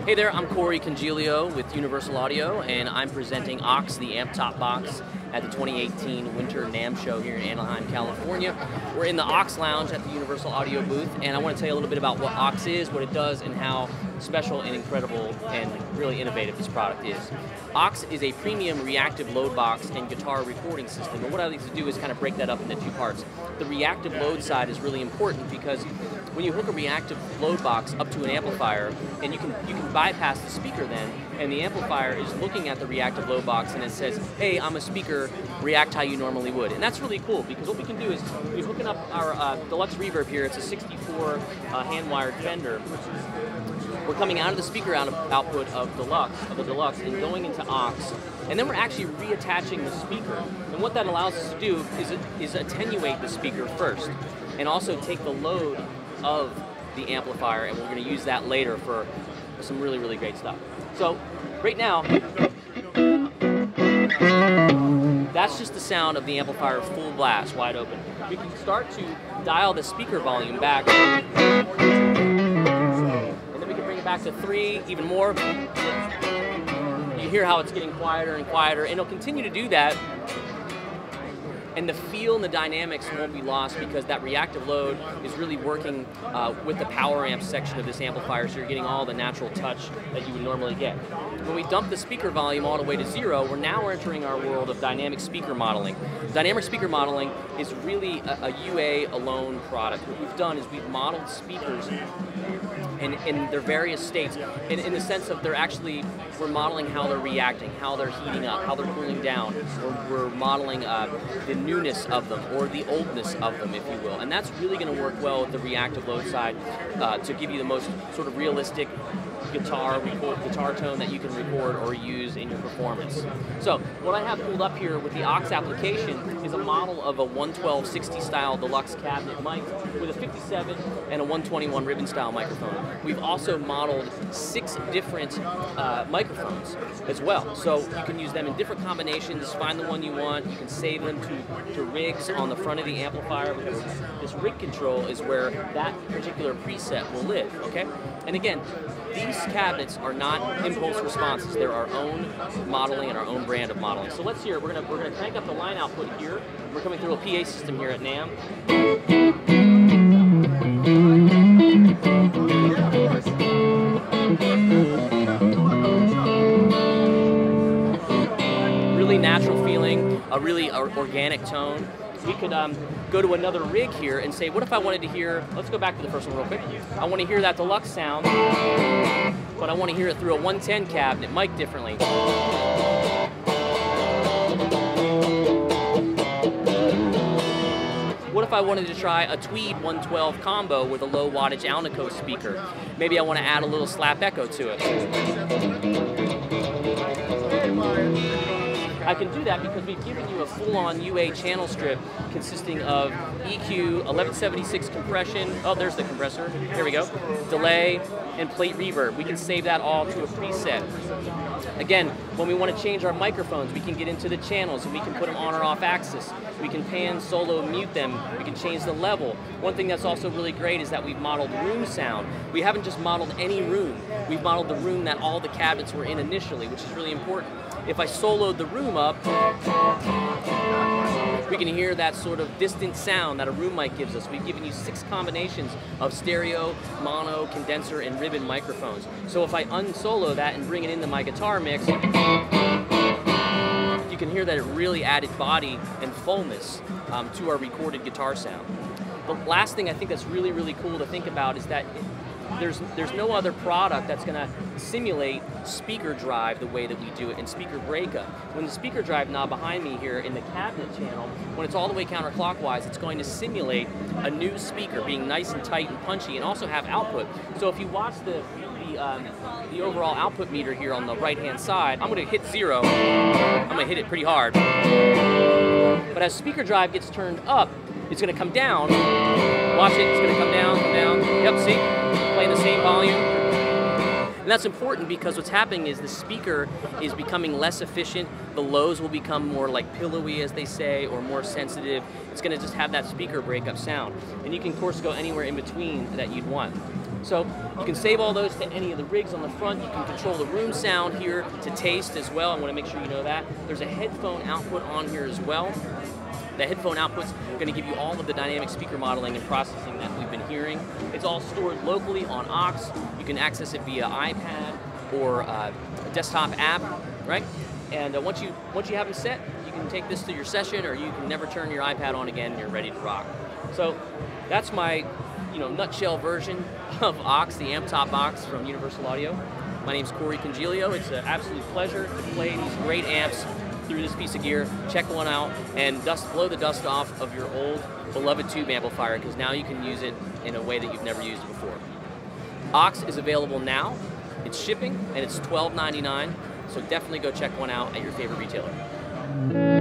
Hey there, I'm Corey Congilio with Universal Audio, and I'm presenting Aux, the amp top box, at the 2018 Winter NAMM show here in Anaheim, California. We're in the Aux Lounge at the Universal Audio booth, and I want to tell you a little bit about what Aux is, what it does, and how special and incredible and really innovative this product is. Aux is a premium reactive load box and guitar recording system, and what I like to do is kind of break that up into two parts. The reactive load side is really important because when you hook a reactive load box up to an amplifier, and you can bypass the speaker then, and the amplifier is looking at the reactive load box and it says, hey, I'm a speaker, react how you normally would. And that's really cool because what we can do is we're hooking up our deluxe reverb here. It's a 64 hand-wired Fender. We're coming out of the speaker output of the deluxe and going into Aux, and then we're actually reattaching the speaker. And what that allows us to do is attenuate the speaker first, and also take the load of the amplifier, and we're going to use that later for some really, really great stuff. So right now, that's just the sound of the amplifier full blast, wide open. We can start to dial the speaker volume back, and then we can bring it back to 3, even more. You hear how it's getting quieter and quieter, and it'll continue to do that. And the feel and the dynamics won't be lost because that reactive load is really working with the power amp section of this amplifier, so you're getting all the natural touch that you would normally get. When we dump the speaker volume all the way to 0, we're now entering our world of dynamic speaker modeling. Dynamic speaker modeling is really a UA alone product. What we've done is we've modeled speakers in their various states, in the sense of we're modeling how they're reacting, how they're heating up, how they're cooling down. We're modeling the newness of them, or the oldness of them, if you will. And that's really going to work well with the reactive load side to give you the most sort of realistic guitar tone that you can record or use in your performance. So what I have pulled up here with the Aux application is a model of a 112-60 style deluxe cabinet mic with a 57 and a 121 ribbon style microphone. We've also modeled 6 different microphones as well. So you can use them in different combinations, find the one you want. You can save them to rigs on the front of the amplifier, because this rig control is where that particular preset will live, okay? And again, these cabinets are not impulse responses. They're our own modeling and our own brand of modeling. So let's hear, we're gonna crank up the line output here. We're coming through a PA system here at NAMM. Really natural feeling, a really organic tone. We could go to another rig here and say, what if I wanted to hear, let's go back to the first one real quick. I want to hear that deluxe sound, but I want to hear it through a 110 cabinet, mic differently. What if I wanted to try a Tweed 112 combo with a low wattage Alnico speaker? Maybe I want to add a little slap echo to it. I can do that because we've given you a full-on UA channel strip consisting of EQ, 1176 compression, oh, there's the compressor, here we go, delay, and plate reverb. We can save that all to a preset. Again, when we want to change our microphones, we can get into the channels and we can put them on or off axis. We can pan, solo, mute them. We can change the level. One thing that's also really great is that we've modeled room sound. We haven't just modeled any room. We've modeled the room that all the cabinets were in initially, which is really important. If I soloed the room up, we can hear that sort of distant sound that a room mic gives us. We've given you 6 combinations of stereo, mono, condenser, and ribbon microphones. So if I unsolo that and bring it into my guitar mix, you can hear that it really added body and fullness to our recorded guitar sound. The last thing I think that's really, really cool to think about is that there's no other product that's going to simulate speaker drive the way that we do it, and speaker breakup. When the speaker drive knob behind me here in the cabinet channel, when it's all the way counterclockwise, it's going to simulate a new speaker being nice and tight and punchy, and also have output. So if you watch the overall output meter here on the right-hand side, I'm going to hit 0. I'm going to hit it pretty hard. But as speaker drive gets turned up, it's going to come down. Watch it, it's going to come down, come down. Yep, see? Playing the same volume. And that's important because what's happening is the speaker is becoming less efficient. The lows will become more like pillowy, as they say, or more sensitive. It's going to just have that speaker breakup sound. And you can, of course, go anywhere in between that you'd want. So you can save all those to any of the rigs on the front. You can control the room sound here to taste as well. I want to make sure you know that. There's a headphone output on here as well. The headphone output's going to give you all of the dynamic speaker modeling and processing that we've been hearing. It's all stored locally on aux. You can access it via iPad or a desktop app, right? And once you have them set, you can take this to your session, or you can never turn your iPad on again and you're ready to rock. So that's my nutshell version of aux, the amp top aux from Universal Audio. My name's Corey Congilio. It's an absolute pleasure to play these great amps through this piece of gear. Check one out and blow the dust off of your old beloved tube amplifier, because now you can use it in a way that you've never used it before. Aux is available now. It's shipping and it's $12.99, so definitely go check one out at your favorite retailer.